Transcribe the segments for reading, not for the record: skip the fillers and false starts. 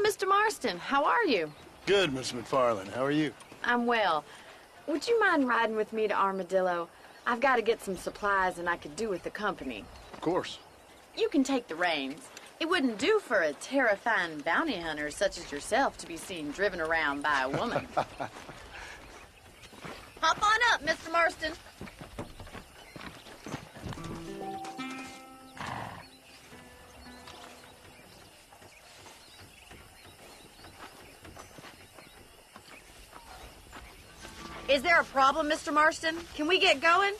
Mr. Marston. How are you? Good, Miss McFarland. How are you? I'm well. Would you mind riding with me to Armadillo? I've got to get some supplies and I could do with the company. Of course. You can take the reins. It wouldn't do for a terrifying bounty hunter such as yourself to be seen driven around by a woman. Hop on up, Mr. Marston. Is there a problem, Mr. Marston? Can we get going?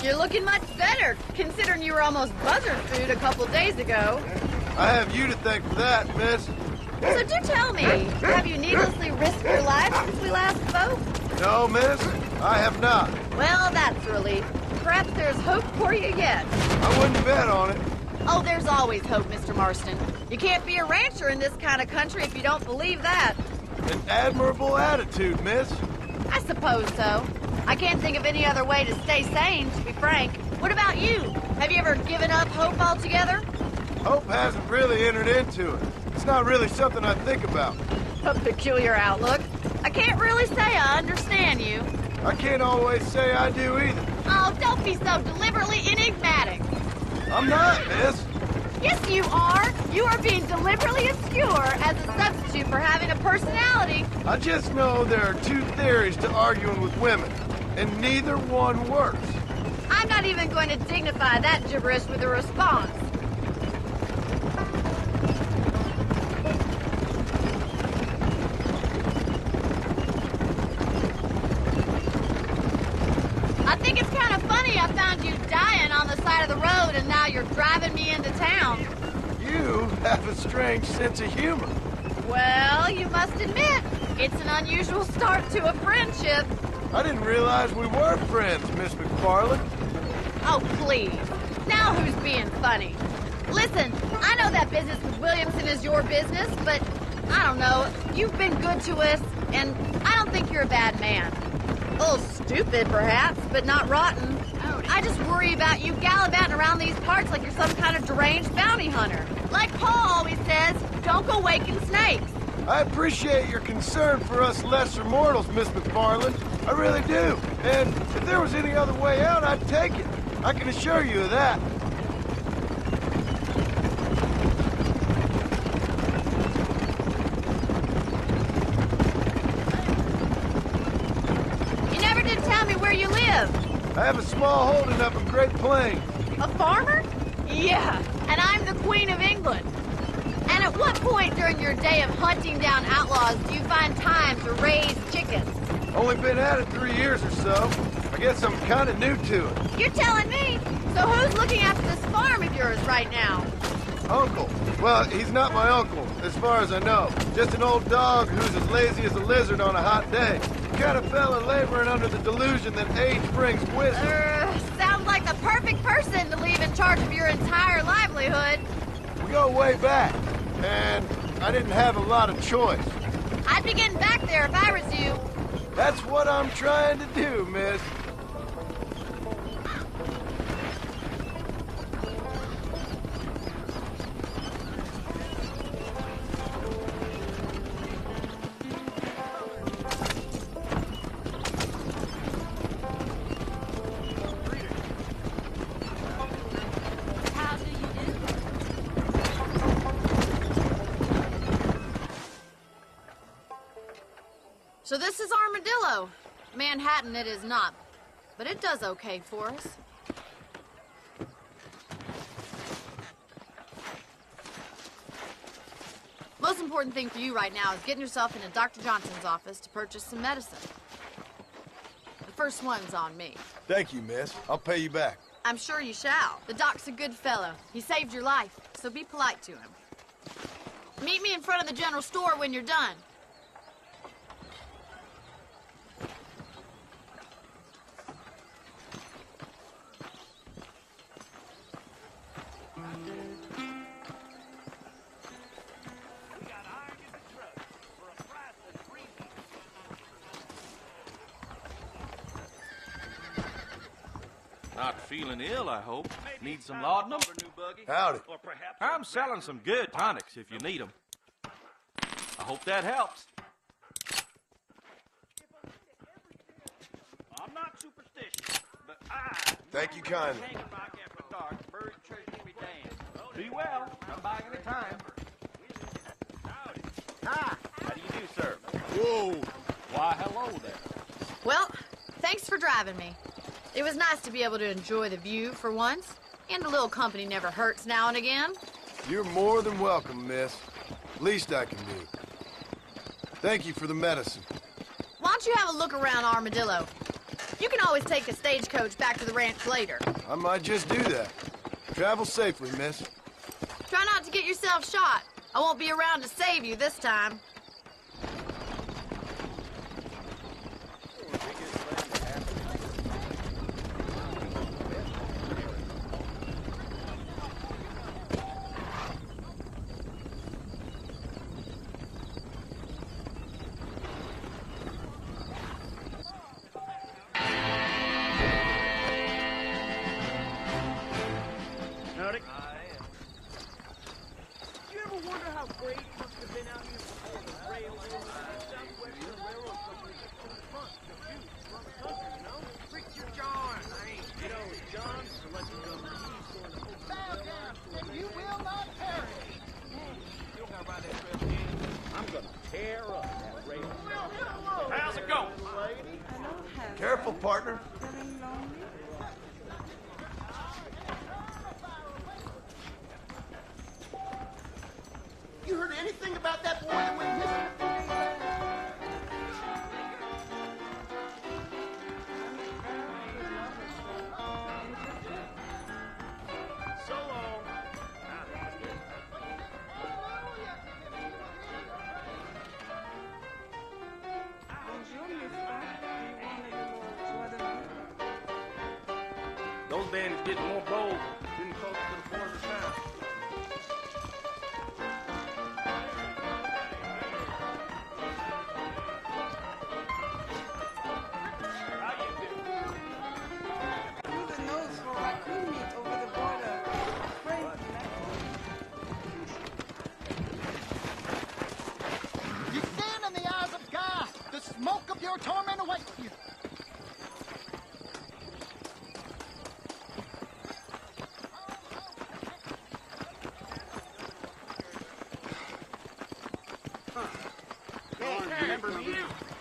You're looking much better, considering you were almost buzzard food a couple days ago. I have you to thank for that, miss. So do tell me, have you needlessly risked your life since we last spoke? No, miss, I have not. Well, that's a relief. Perhaps there's hope for you yet. I wouldn't bet on it. Oh, there's always hope, Mr. Marston. You can't be a rancher in this kind of country if you don't believe that. An admirable attitude, miss. I suppose so. I can't think of any other way to stay sane, to be frank. What about you? Have you ever given up hope altogether? Hope hasn't really entered into it. It's not really something I think about. A peculiar outlook. I can't really say I understand you. I can't always say I do either. Oh, don't be so deliberately enigmatic. I'm not, miss. Yes, you are. You are being deliberately obscure as a substitute for having a personality. I just know there are two theories to arguing with women, and neither one works. I'm not even going to dignify that gibberish with a response. I think it's kind of funny I found you dying on the side of the road and now you're driving me into town. You have a strange sense of humor. Well, you must admit, it's an unusual start to a friendship. I didn't realize we were friends, Miss McFarland. Oh, please. Now who's being funny? Listen, I know that business with Williamson is your business, but I don't know. You've been good to us, and I don't think you're a bad man. A little stupid, perhaps, but not rotten. I just worry about you gallivanting around these parts like you're some kind of deranged bounty hunter. Like Paul always says, don't go waking snakes. I appreciate your concern for us lesser mortals, Miss McFarland. I really do. And if there was any other way out, I'd take it. I can assure you of that. You never did tell me where you live. I have a small holding up in Great Plains. A farmer? Yeah, and I'm the Queen of England. And at what point during your day of hunting down outlaws do you find time to raise chickens? Only been at it 3 years or so. I guess I'm kind of new to it. You're telling me? So who's looking after this farm of yours right now? Uncle. Well, he's not my uncle, as far as I know. Just an old dog who's as lazy as a lizard on a hot day. The kind of fella laboring under the delusion that age brings wisdom. Sounds like the perfect person to leave in charge of your entire livelihood. We go way back, and I didn't have a lot of choice. I'd be getting back there if I was you. That's what I'm trying to do, miss. So this is Armadillo. Manhattan it is not, but it does okay for us. Most important thing for you right now is getting yourself into Dr. Johnson's office to purchase some medicine. The first one's on me. Thank you, miss. I'll pay you back. I'm sure you shall. The doc's a good fellow. He saved your life, so be polite to him. Meet me in front of the general store when you're done. Not feeling ill, I hope. Need some laudanum? Howdy. I'm selling some good tonics if you need them. I hope that helps. I'm not superstitious, but Thank you kindly. Be well. Come by any time. Hi. How do you do, sir? Whoa. Why, hello there. Well, thanks for driving me. It was nice to be able to enjoy the view for once, and a little company never hurts now and again. You're more than welcome, miss. Least I can do. Thank you for the medicine. Why don't you have a look around Armadillo? You can always take a stagecoach back to the ranch later. I might just do that. Travel safely, miss. Try not to get yourself shot. I won't be around to save you this time. How's it going? Careful, partner. You heard anything about that boy that went missing? So long. Those bandits getting more bold. Getting closer to the force of time. You stand in the eyes of God. The smoke of your torment awaits you. Remember me?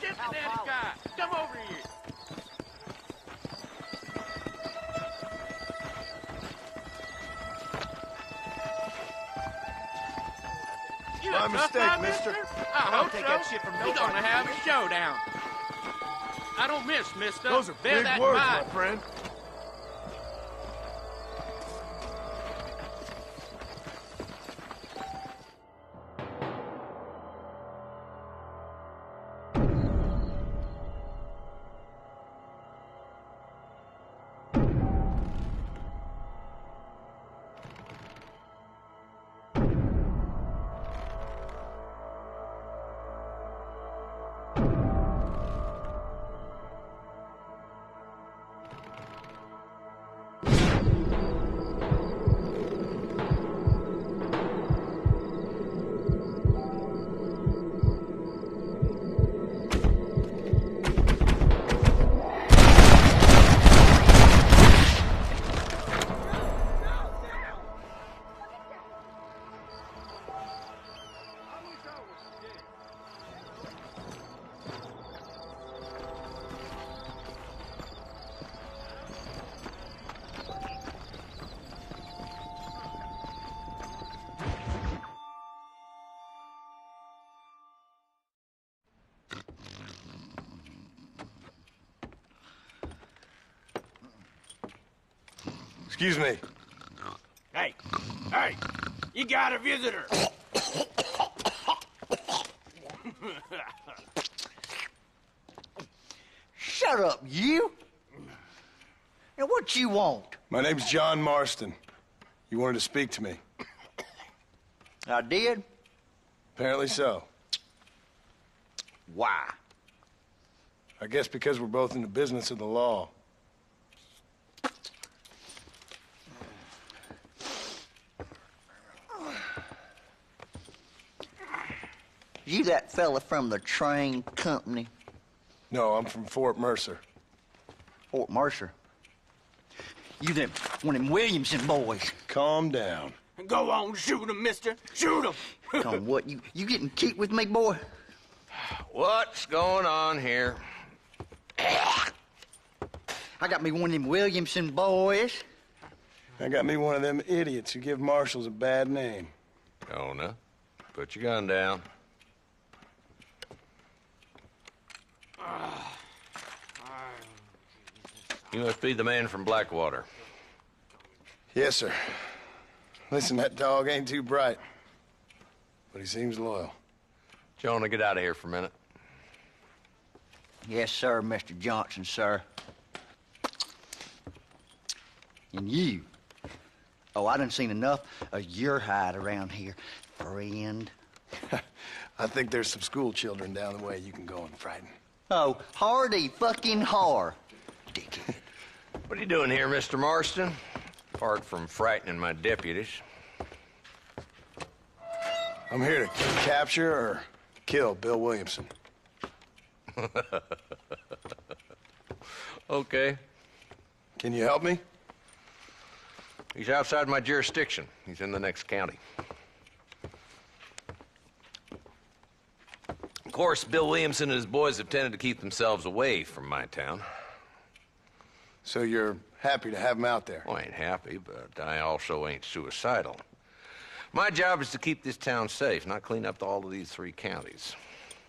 Get the daddy guy. Come over here. You My a tough mistake, guy, mister. I hope take so. that shit from We're nobody. gonna have a showdown. I don't miss, mister. Those are Bear big that in words, mind. my friend. Excuse me. Hey, you got a visitor. Shut up, you! And what you want? My name's John Marston. You wanted to speak to me. I did? Apparently so. Why? I guess because we're both in the business of the law. You that fella from the train company? No, I'm from Fort Mercer. Fort Mercer? You them one of them Williamson boys. Calm down. Go on, shoot him, mister. Shoot him. Come on, what? You getting kicked with me, boy? What's going on here? I got me one of them Williamson boys. I got me one of them idiots who give marshals a bad name. Jonah, put your gun down. You must be the man from Blackwater. Yes, sir. Listen, that dog ain't too bright, but he seems loyal. Jonah, get out of here for a minute. Yes, sir, Mr. Johnson, sir. And you. Oh, I done seen enough of your hide around here, friend. I think there's some school children down the way you can go and frighten. Oh, hardy fucking har. Dickhead. What are you doing here, Mr. Marston? Apart from frightening my deputies. I'm here to capture or kill Bill Williamson. Okay. Can you help me? He's outside my jurisdiction. He's in the next county. Of course, Bill Williamson and his boys have tended to keep themselves away from my town. So you're happy to have him out there? Well, I ain't happy, but I also ain't suicidal. My job is to keep this town safe, not clean up all of these 3 counties.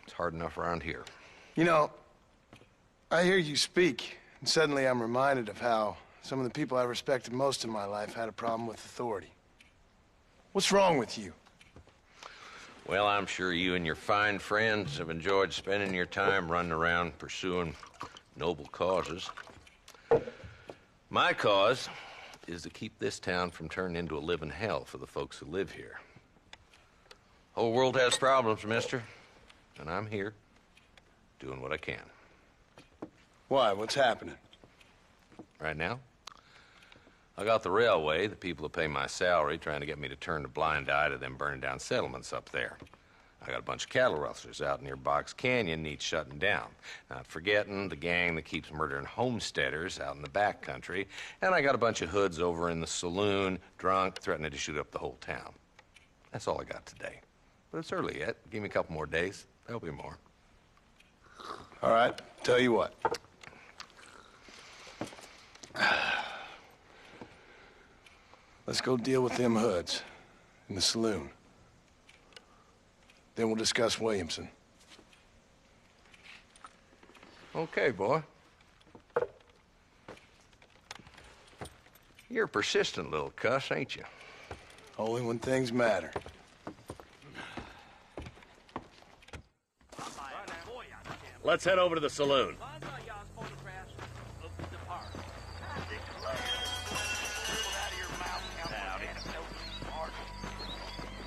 It's hard enough around here. You know, I hear you speak, and suddenly I'm reminded of how some of the people I respected most in my life had a problem with authority. What's wrong with you? Well, I'm sure you and your fine friends have enjoyed spending your time running around pursuing noble causes. My cause is to keep this town from turning into a living hell for the folks who live here. Whole world has problems, mister, and I'm here doing what I can. Why? What's happening? Right now, I got the railway, the people who pay my salary, trying to get me to turn a blind eye to them burning down settlements up there. I got a bunch of cattle rustlers out near Box Canyon needs shutting down. Not forgetting the gang that keeps murdering homesteaders out in the back country. And I got a bunch of hoods over in the saloon, drunk, threatening to shoot up the whole town. That's all I got today. But it's early yet. Give me a couple more days. There'll be more. All right, tell you what. Let's go deal with them hoods in the saloon. Then we'll discuss Williamson. Okay, boy. You're a persistent little cuss, ain't you? Only when things matter. Let's head over to the saloon.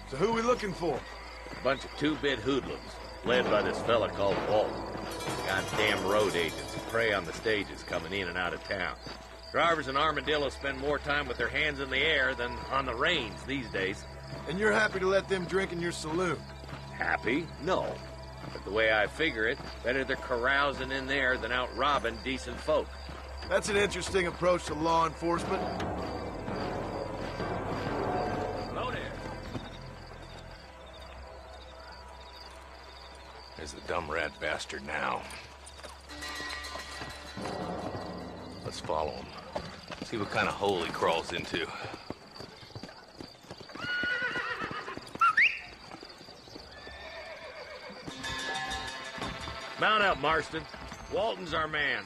So who are we looking for? Bunch of 2-bit hoodlums, led by this fella called Walton. Goddamn road agents who prey on the stages coming in and out of town. Drivers in Armadillo spend more time with their hands in the air than on the reins these days. And you're happy to let them drink in your saloon? Happy? No. But the way I figure it, better they're carousing in there than out robbing decent folk. That's an interesting approach to law enforcement. Hello there. There's the dumb rat bastard now. Let's follow him. See what kind of hole he crawls into. Mount up, Marston. Walton's our man.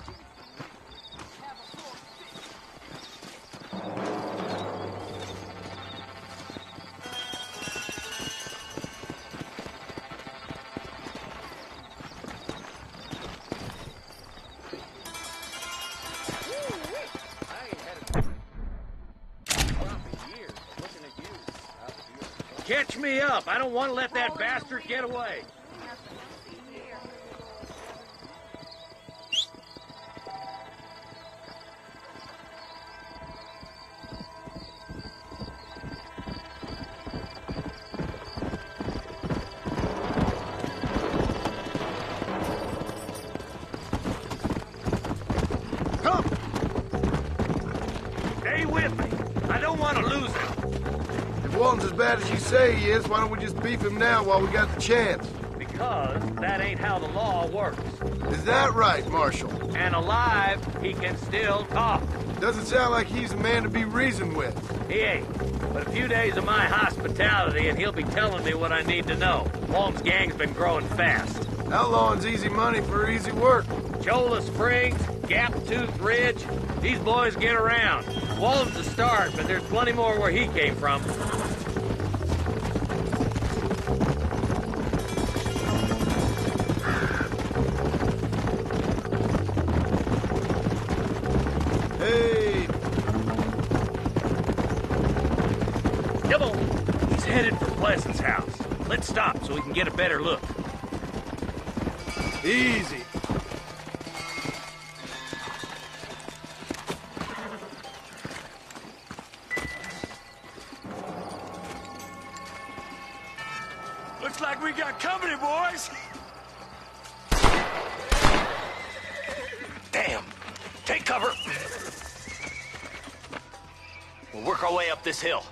Catch me up. I don't want to let that bastard get away. Stay with me. I don't want to lose him. If Walton's as bad as you say he is, why don't we just beef him now while we got the chance? Because that ain't how the law works. Is that right, Marshal? And alive, he can still talk. Doesn't sound like he's a man to be reasoned with. He ain't. But a few days of my hospitality and he'll be telling me what I need to know. Walton's gang's been growing fast. Outlawing's easy money for easy work. Cholla Springs, Gap Tooth Ridge, these boys get around. Walton's the start, but there's plenty more where he came from. Hey! Come on. He's headed for Pleasant's house. Let's stop so we can get a better look. Easy. Looks like we got company, boys. Damn. Take cover. We'll work our way up this hill.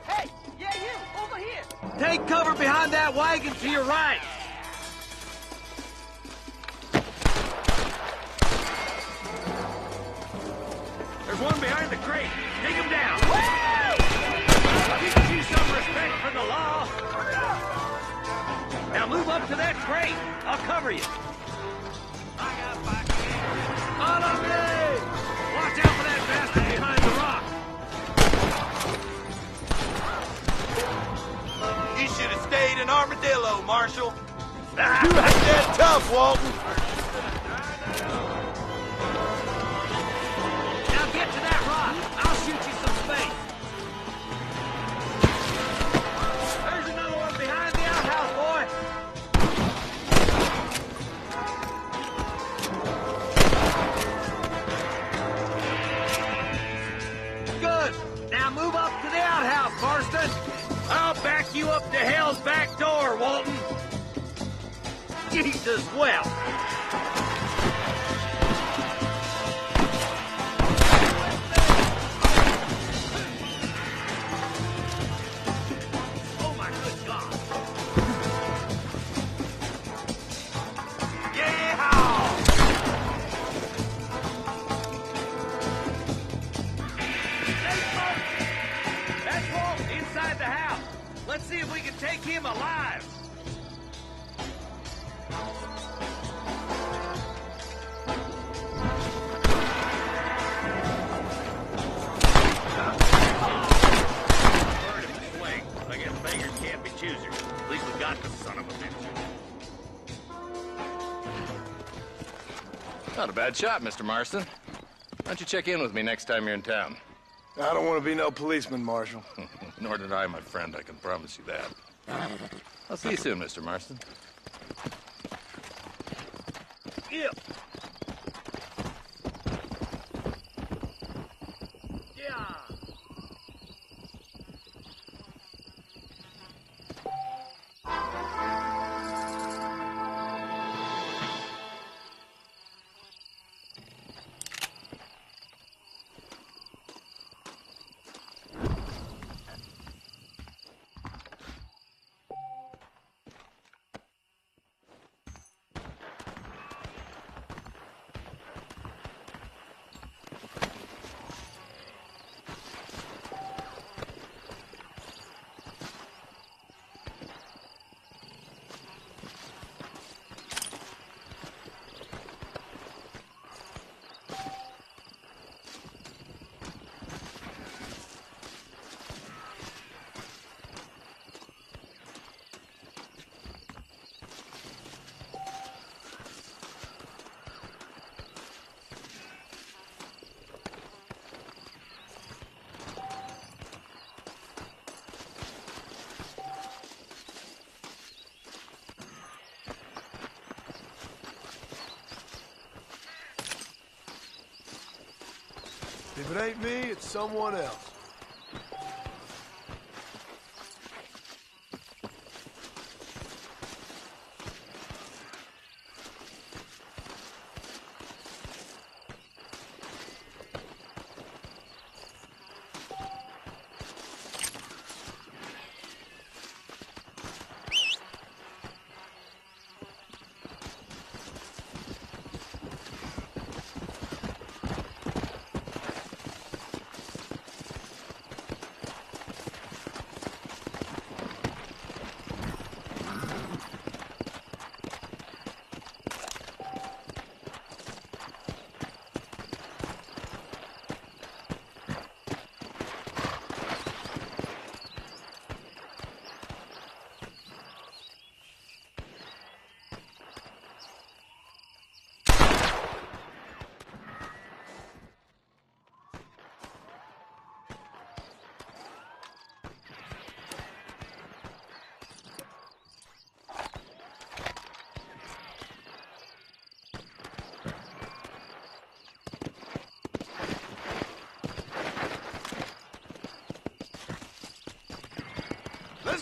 Hey, yeah, you, over here. Take cover behind that wagon to your right. There's one behind the crate. Take him down. Teach you some respect for the law. Now move up to that crate. I'll cover you. Follow me! Watch out for that bastard behind the rock. You should have stayed in Armadillo, Marshal. You ain't that tough, Walton. Now get to that rock. I'll shoot you some space. There's another one behind the outhouse, boy. Good. Now move up to the outhouse, Marston. I'll back you up to hell's back door, Walton. Jesus, well. Oh, my good God. Yeah! That's Walton inside the house. Let's see if we can take him alive. Bird in the swing. I guess beggars can't be choosers. At least we got the son of a bitch. Not a bad shot, Mr. Marston. Why don't you check in with me next time you're in town? I don't want to be no policeman, Marshal. Nor did I, my friend. I can promise you that. I'll see you soon, Mr. Marston. Yeah. Yeah. If it ain't me, it's someone else.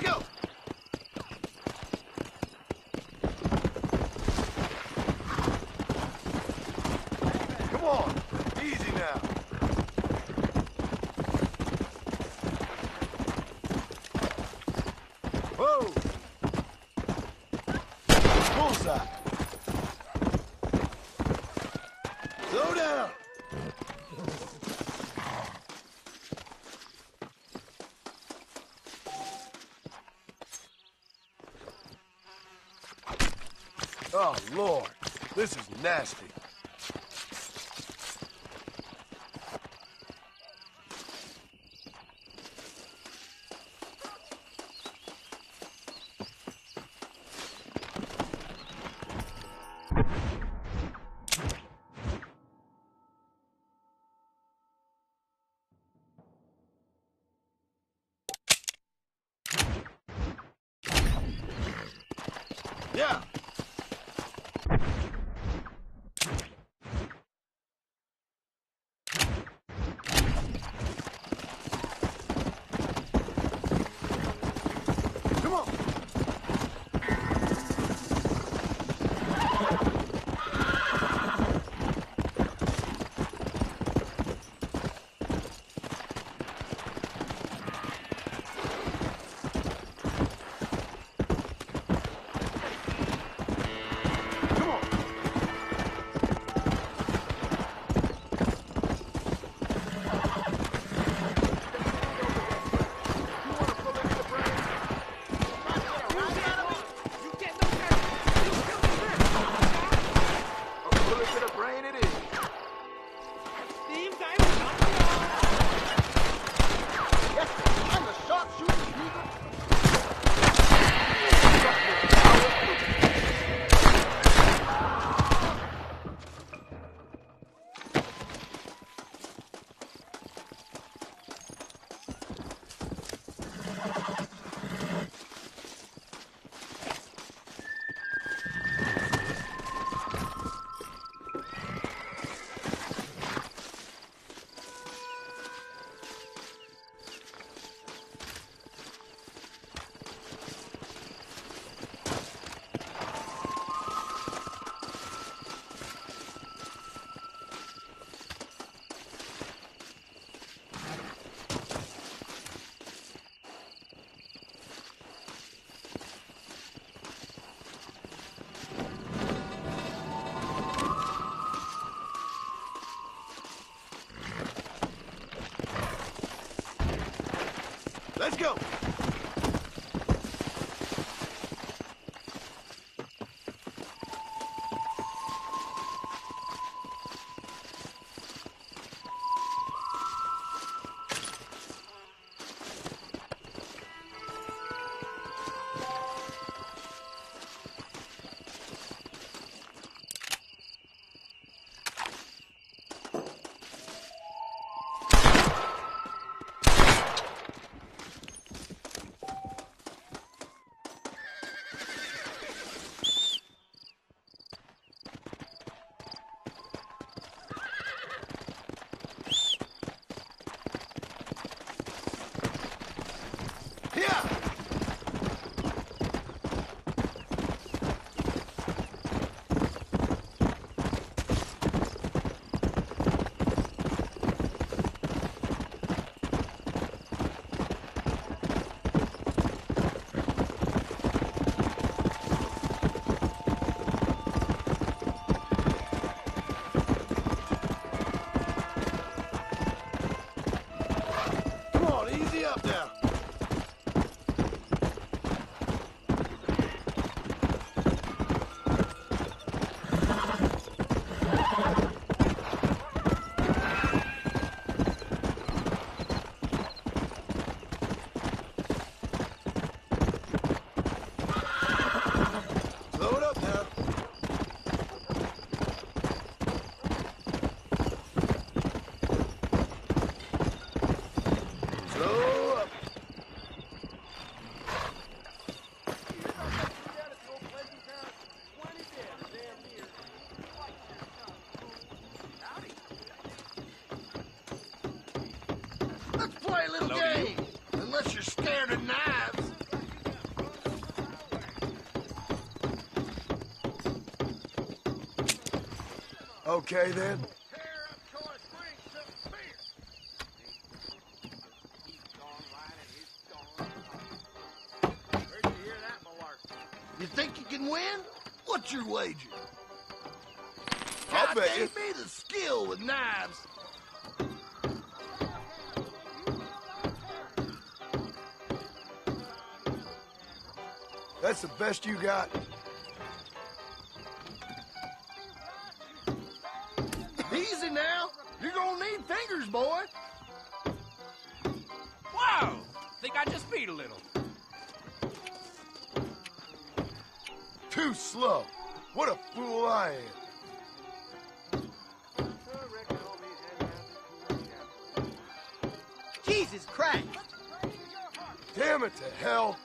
Let's go! Come on, easy now. Whoa! Bullseye. Slow down. Oh, Lord. This is nasty. Yeah. Come on. Let's go! Play a little game. Unless you're scared of knives. okay then? You think you can win? What's your wager? I'll God bet you. gave me the skill with knives. That's the best you got? Easy now. You're gonna need fingers, boy. Whoa! Think I just beat a little. Too slow. What a fool I am. Jesus Christ! Damn it to hell.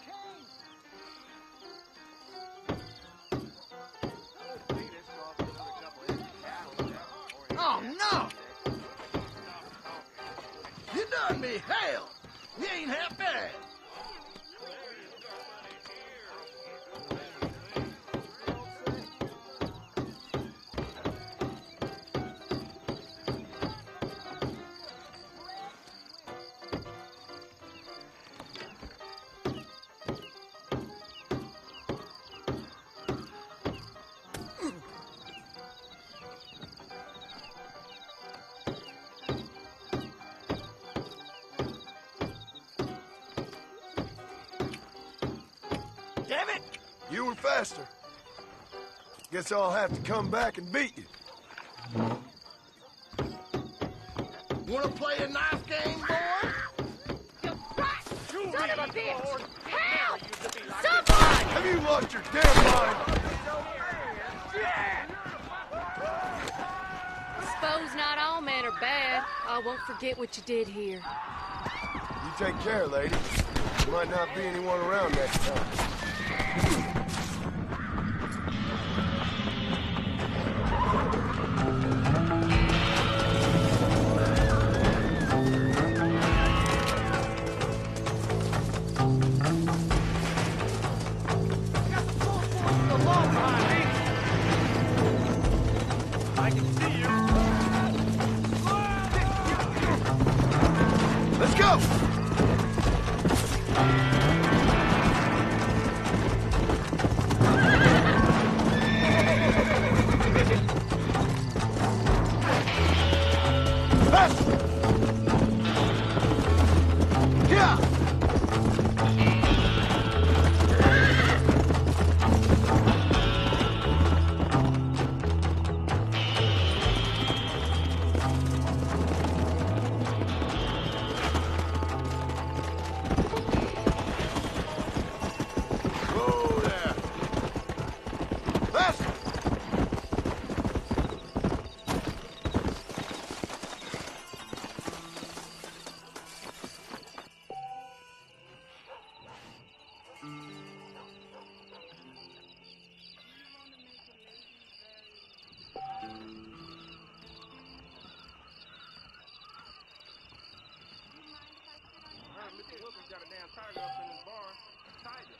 Oh, no! You done me hell! You ain't half bad. Damn it! You were faster. Guess I'll have to come back and beat you. Wanna play a knife game, boy? You son of a bitch! Help! Someone! Have you lost your damn mind? Suppose not all men are bad. I won't forget what you did here. You take care, lady. There might not be anyone around next time. I can see you. Let's go! Mr. Wilkins got a damn tiger up in his barn. Tiger.